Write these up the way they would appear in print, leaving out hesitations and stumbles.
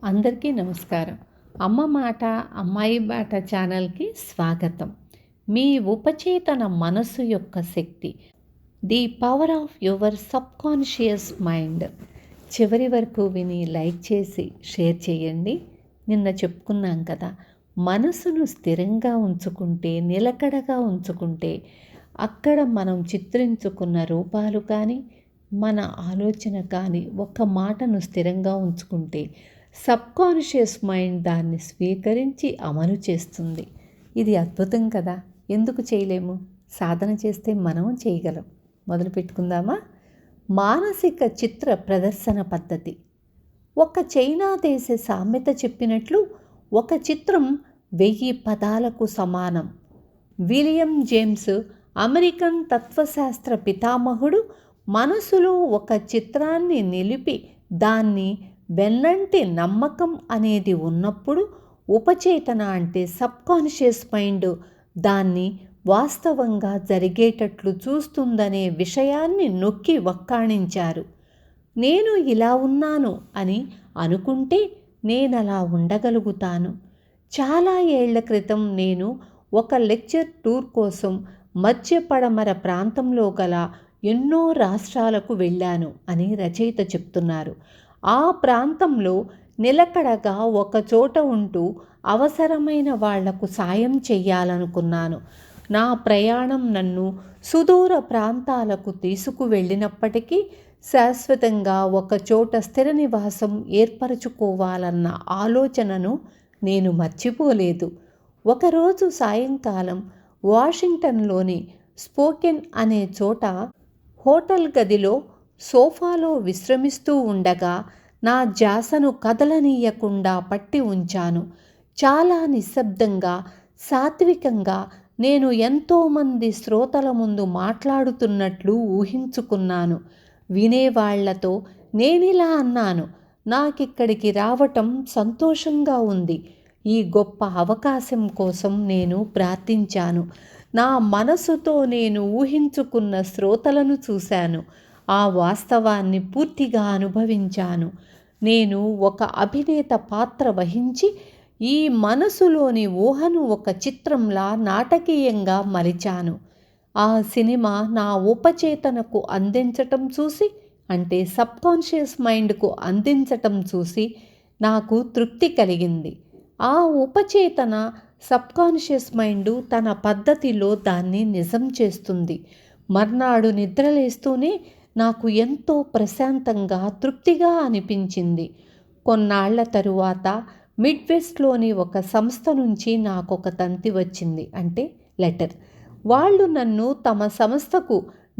అందరికీ నమస్కారం. అమ్మ మాట అమ్మాయి బాట ఛానల్‌కి స్వాగతం. మీ ఉపచేతన మనసు యొక్క శక్తి, the power of your subconscious mind. చివరి వరకు విని లైక్ చేసి షేర్ చేయండి. నిన్న చెప్పుకున్నాం కదా, మనసును స్థిరంగా ఉంచుకుంటే, నిలకడగా ఉంచుకుంటే, అక్కడ మనం చిత్రించుకున్న రూపాలు కానీ, మన ఆలోచన కానీ, ఒక్క మాటను స్థిరంగా ఉంచుకుంటే సబ్కాన్షియస్ మైండ్ దాన్ని స్వీకరించి అమలు చేస్తుంది. ఇది అద్భుతం కదా! ఎందుకు చేయలేము? సాధన చేస్తే మనం చేయగలం. మొదలు పెట్టుకుందామా? మానసిక చిత్ర ప్రదర్శన పద్ధతి. ఒక చైనా దేశ సామెత చెప్పినట్లు, ఒక చిత్రం 1000 పదాలకు సమానం. విలియం జేమ్స్, అమెరికన్ తత్వశాస్త్ర పితామహుడు, మనసులో ఒక చిత్రాన్ని నిలిపి దాన్ని వెన్నంటి నమ్మకం అనేది ఉన్నప్పుడు, ఉపచేతన అంటే సబ్కాన్షియస్ మైండ్ దాన్ని వాస్తవంగా జరిగేటట్లు చూస్తుందనే విషయాన్ని నొక్కి వక్కాణించారు. నేను ఇలా ఉన్నాను అని అనుకుంటే నేనలా ఉండగలుగుతాను. చాలా ఏళ్ల క్రితం నేను ఒక లెక్చర్ టూర్ కోసం మధ్య పడమర ప్రాంతంలో గల ఎన్నో రాష్ట్రాలకు వెళ్ళాను అని రచయిత చెప్తున్నారు. ఆ ప్రాంతంలో నిలకడగా ఒకచోట ఉంటూ అవసరమైన వాళ్లకు సాయం చెయ్యాలనుకున్నాను. నా ప్రయాణం నన్ను సుదూర ప్రాంతాలకు తీసుకువెళ్ళినప్పటికీ శాశ్వతంగా ఒకచోట స్థిర నివాసం ఏర్పరచుకోవాలన్న ఆలోచనను నేను మర్చిపోలేదు. ఒకరోజు సాయంకాలం వాషింగ్టన్లోని స్పోకెన్ అనే చోట హోటల్ గదిలో సోఫాలో విశ్రమిస్తూ ఉండగా నా ధ్యాసను కదలనీయకుండా పట్టి ఉంచాను. చాలా నిశ్శబ్దంగా, సాత్వికంగా నేను ఎంతోమంది శ్రోతల ముందు మాట్లాడుతున్నట్లు ఊహించుకున్నాను. వినేవాళ్లతో నేనిలా అన్నాను: నాకిక్కడికి రావటం సంతోషంగా ఉంది. ఈ గొప్ప అవకాశం కోసం నేను ప్రార్థించాను. నా మనసుతో నేను ఊహించుకున్న శ్రోతలను చూశాను. ఆ వాస్తవాన్ని పూర్తిగా అనుభవించాను. నేను ఒక అభినేత పాత్ర వహించి ఈ మనసులోని ఊహను ఒక చిత్రంలా నాటకీయంగా మలిచాను. ఆ సినిమా నా ఉపచేతనకు అందించటం చూసి, అంటే సబ్కాన్షియస్ మైండ్కు అందించటం చూసి నాకు తృప్తి కలిగింది. ఆ ఉపచేతన సబ్కాన్షియస్ మైండ్ తన పద్ధతిలో దాన్ని నిజం చేస్తుంది. మర్నాడు నిద్రలేస్తూనే నాకు ఎంతో ప్రశాంతంగా, తృప్తిగా అనిపించింది. కొన్నాళ్ల తరువాత మిడ్వెస్ట్లోని ఒక సంస్థ నుంచి నాకొక తంతి వచ్చింది, అంటే లెటర్. వాళ్ళు నన్ను తమ సంస్థకు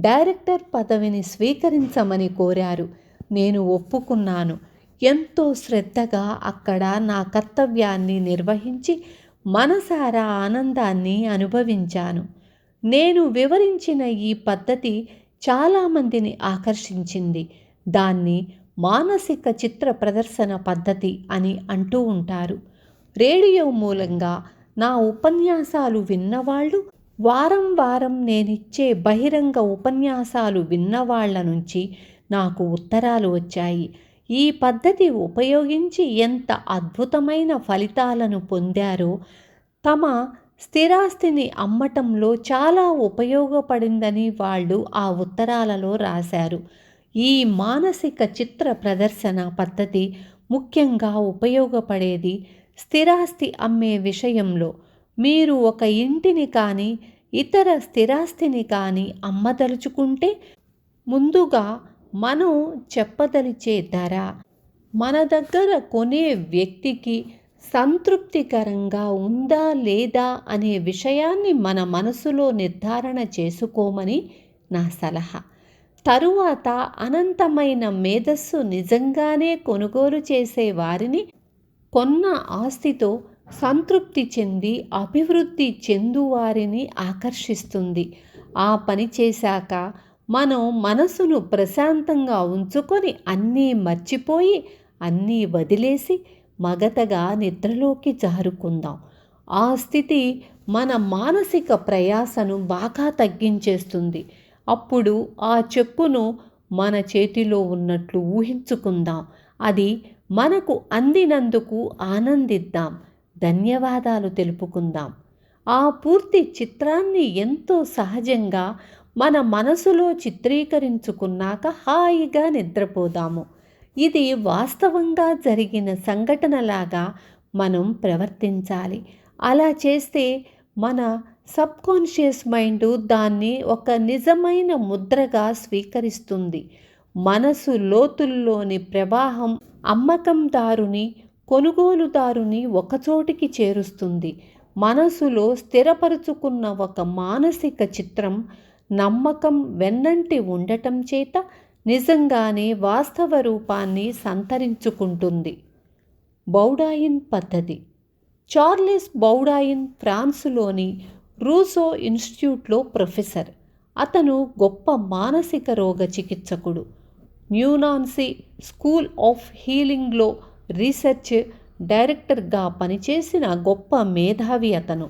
డైరెక్టర్ పదవిని స్వీకరించమని కోరారు. నేను ఒప్పుకున్నాను. ఎంతో శ్రద్ధగా అక్కడ నా కర్తవ్యాన్ని నిర్వహించి మనసారా ఆనందాన్ని అనుభవించాను. నేను వివరించిన ఈ పద్ధతి చాలామందిని ఆకర్షించింది. దాన్ని మానసిక చిత్ర ప్రదర్శన పద్ధతి అని అంటూ ఉంటారు. రేడియో మూలంగా నా ఉపన్యాసాలు విన్నవాళ్ళు, వారం వారం నేనిచ్చే బహిరంగ ఉపన్యాసాలు విన్నవాళ్ల నుంచి నాకు ఉత్తరాలు వచ్చాయి. ఈ పద్ధతి ఉపయోగించి ఎంత అద్భుతమైన ఫలితాలను పొందారో, తమ స్థిరాస్తిని అమ్మటంలో చాలా ఉపయోగపడిందని వాళ్ళు ఆ ఉత్తరాలలో రాశారు. ఈ మానసిక చిత్ర ప్రదర్శన పద్ధతి ముఖ్యంగా ఉపయోగపడేది స్థిరాస్తి అమ్మే విషయంలో. మీరు ఒక ఇంటిని కానీ, ఇతర స్థిరాస్తిని కానీ అమ్మదలుచుకుంటే, ముందుగా మనం చెప్పదలిచే ధర మన దగ్గర కొనే వ్యక్తికి సంతృప్తికరంగా ఉందా లేదా అనే విషయాన్ని మన మనసులో నిర్ధారణ చేసుకోమని నా సలహా. తరువాత అనంతమైన మేధస్సు నిజంగానే కొనుగోలు చేసే వారిని కొన్న ఆస్తితో సంతృప్తి చెంది అభివృద్ధి చెందువారిని ఆకర్షిస్తుంది. ఆ పని చేశాక మనం మనసును ప్రశాంతంగా ఉంచుకొని అన్నీ మర్చిపోయి, అన్నీ వదిలేసి మగతగా నిద్రలోకి జారుకుందాం. ఆ స్థితి మన మానసిక ప్రయాసను బాగా తగ్గించేస్తుంది. అప్పుడు ఆ చెక్కును మన చేతిలో ఉన్నట్లు ఊహించుకుందాం. అది మనకు అందినందుకు ఆనందిద్దాం, ధన్యవాదాలు తెలుపుకుందాం. ఆ పూర్తి చిత్రాన్ని ఎంతో సహజంగా మన మనసులో చిత్రీకరించుకున్నాక హాయిగా నిద్రపోదాము. ఇది వాస్తవంగా జరిగిన సంఘటనలాగా మనం ప్రవర్తించాలి. అలా చేస్తే మన సబ్కాన్షియస్ మైండ్ దాన్ని ఒక నిజమైన ముద్రగా స్వీకరిస్తుంది. మనసు లోతుల్లోని ప్రవాహం అమ్మకందారుని, కొనుగోలుదారుని ఒకచోటికి చేరుస్తుంది. మనసులో స్థిరపరుచుకున్న ఒక మానసిక చిత్రం నమ్మకం వెన్నంటి ఉండటం చేత నిజంగానే వాస్తవ రూపాన్ని సంతరించుకుంటుంది. బౌడాయిన్ పద్ధతి. చార్లెస్ బౌడాయిన్ ఫ్రాన్సులోని రూసో ఇన్స్టిట్యూట్లో ప్రొఫెసర్. అతను గొప్ప మానసిక రోగ చికిత్సకుడు. న్యూనాన్సీ స్కూల్ ఆఫ్ హీలింగ్లో రీసెర్చ్ డైరెక్టర్గా పనిచేసిన గొప్ప మేధావి అతను.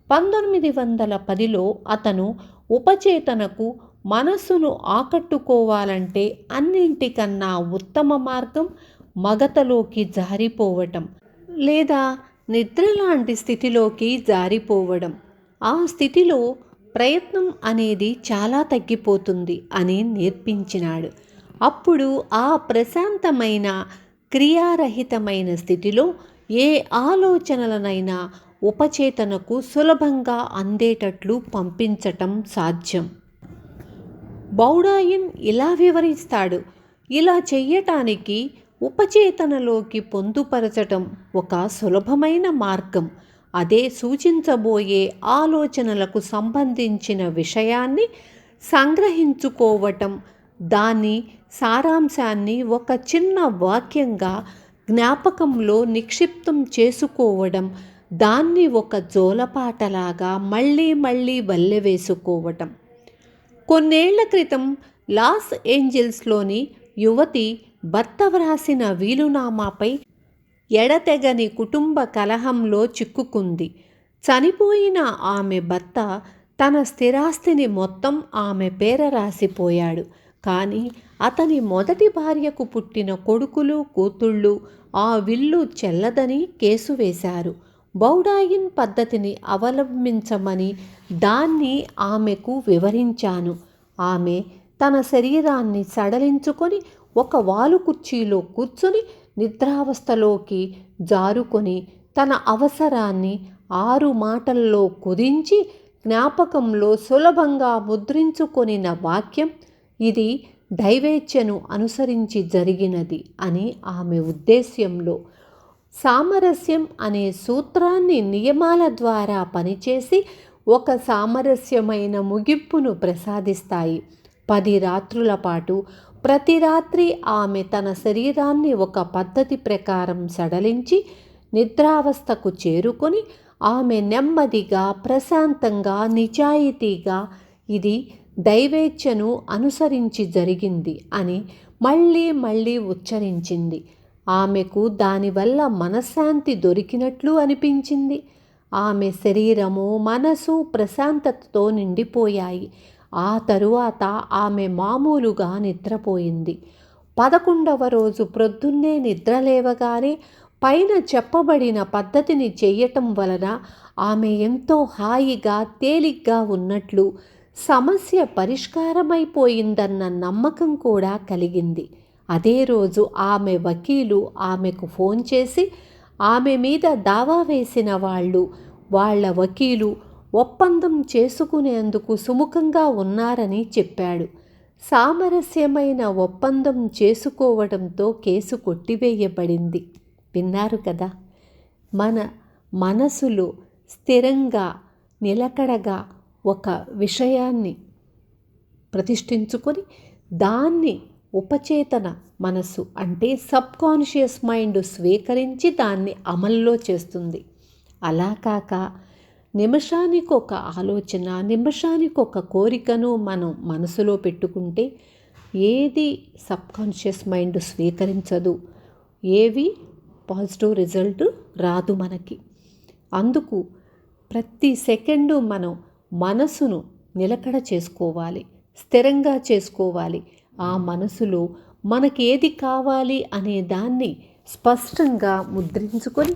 1910లో అతను ఉపచేతనకు మనస్సును ఆకట్టుకోవాలంటే అన్నింటికన్నా ఉత్తమ మార్గం మగతలోకి జారిపోవటం లేదా నిద్రలాంటి స్థితిలోకి జారిపోవడం. ఆ స్థితిలో ప్రయత్నం అనేది చాలా తగ్గిపోతుంది అని నేర్పించినాడు. అప్పుడు ఆ ప్రశాంతమైన క్రియారహితమైన స్థితిలో ఏ ఆలోచనలనైనా ఉపచేతనకు సులభంగా అందేటట్లు పంపించటం సాధ్యం. బౌడాయిన్ ఇలా వివరిస్తాడు. ఇలా చెయ్యటానికి ఉపచేతనలోకి పొందుపరచటం ఒక సులభమైన మార్గం. అదే సూచించబోయే ఆలోచనలకు సంబంధించిన విషయాన్ని సంగ్రహించుకోవటం, దాని సారాంశాన్ని ఒక చిన్న వాక్యంగా జ్ఞాపకంలో నిక్షిప్తం చేసుకోవడం, దాన్ని ఒక జోలపాటలాగా మళ్ళీ మళ్ళీ వల్లెవేసుకోవటం. కొన్నేళ్ల క్రితం లాస్ ఏంజల్స్లోని యువతి భర్త వ్రాసిన వీలునామాపై ఎడతెగని కుటుంబ కలహంలో చిక్కుకుంది. చనిపోయిన ఆమె భర్త తన స్థిరాస్తిని మొత్తం ఆమె పేర రాసిపోయాడు. కానీ అతని మొదటి భార్యకు పుట్టిన కొడుకులు, కూతుళ్ళు ఆ విల్లు చెల్లదని కేసు వేశారు. బౌడాయిన్ పద్ధతిని అవలంబించమని దాన్ని ఆమెకు వివరించాను. ఆమె తన శరీరాన్ని సడలించుకొని ఒక వాలు కుర్చీలో కూర్చొని నిద్రావస్థలోకి జారుకొని తన అవసరాన్ని 6 మాటల్లో కుదించి జ్ఞాపకంలో సులభంగా ముద్రించుకొనిన వాక్యం ఇది దైవేచ్ఛను అనుసరించి జరిగినది అని ఆమె ఉద్దేశ్యంలో. సామరస్యం అనే సూత్రాన్ని నియమాల ద్వారా పనిచేసి ఒక సామరస్యమైన ముగింపును ప్రసాదిస్తాయి. 10 రాత్రుల పాటు ప్రతి రాత్రి ఆమె తన శరీరాన్ని ఒక పద్ధతి ప్రకారం సడలించి నిద్రావస్థకు చేరుకొని ఆమె నెమ్మదిగా, ప్రశాంతంగా, నిజాయితీగా ఇది దైవేచ్ఛను అనుసరించి జరిగింది అని మళ్ళీ మళ్ళీ ఉచ్చరించింది. ఆమెకు దానివల్ల మనశ్శాంతి దొరికినట్లు అనిపించింది. ఆమె శరీరము, మనసు ప్రశాంతతతో నిండిపోయాయి. ఆ తరువాత ఆమె మామూలుగా నిద్రపోయింది. 11వ రోజు ప్రొద్దున్నే నిద్రలేవగానే పైన చెప్పబడిన పద్ధతిని చెయ్యటం వలన ఆమె ఎంతో హాయిగా, తేలిగ్గా ఉన్నట్లు, సమస్య పరిష్కారమైపోయిందన్న నమ్మకం కూడా కలిగింది. అదే రోజు ఆమె వకీలు ఆమెకు ఫోన్ చేసి ఆమె మీద దావా వేసిన వాళ్ళ వకీలు ఒప్పందం చేసుకునేందుకు సుముఖంగా ఉన్నారని చెప్పాడు. సామరస్యమైన ఒప్పందం చేసుకోవడంతో కేసు కొట్టివేయబడింది. విన్నారు కదా. మన మనసులో స్థిరంగా, నిలకడగా ఒక విషయాన్ని ప్రతిష్ఠించుకొని దాన్ని ఉపచేతన మనసు అంటే సబ్కాన్షియస్ మైండ్ స్వీకరించి దాన్ని అమల్లో చేస్తుంది. అలా కాక నిమిషానికి ఒక ఆలోచన, నిమిషానికి ఒక కోరికను మనం మనసులో పెట్టుకుంటే ఏది సబ్కాన్షియస్ మైండ్ స్వీకరించదు, ఏవి పాజిటివ్ రిజల్ట్ రాదు మనకి. అందుకు ప్రతి సెకండు మనం మనసును నిలకడ చేసుకోవాలి, స్థిరంగా చేసుకోవాలి. ఆ మనసులో మనకి ఏది కావాలి అనే దాన్ని స్పష్టంగా ముద్రించుకొని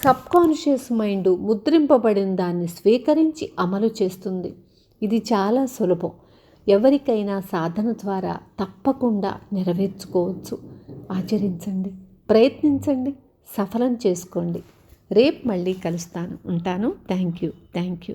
సబ్కాన్షియస్ మైండ్ ముద్రింపబడిన దాన్ని స్వీకరించి అమలు చేస్తుంది. ఇది చాలా సులభం. ఎవరికైనా సాధన ద్వారా తప్పకుండా నెరవేర్చుకోవచ్చు. ఆచరించండి, ప్రయత్నించండి, సఫలం చేసుకోండి. రేపు మళ్ళీ కలుస్తాను. ఉంటాను. Thank you.